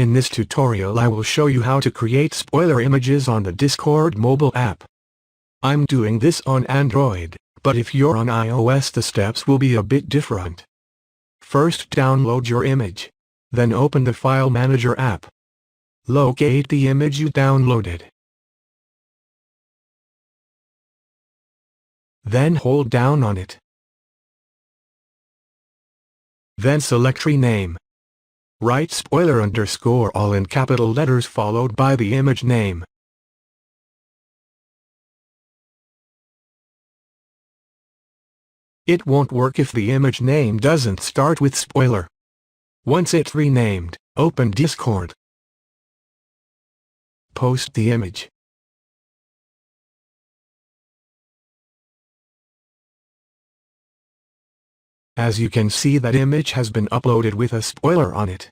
In this tutorial I will show you how to create spoiler images on the Discord mobile app. I'm doing this on Android, but if you're on iOS the steps will be a bit different. First download your image. Then open the File Manager app. Locate the image you downloaded. Then hold down on it. Then select Rename. Write spoiler _ all in capital letters followed by the image name. It won't work if the image name doesn't start with spoiler. Once it's renamed, open Discord. Post the image. As you can see, that image has been uploaded with a spoiler on it.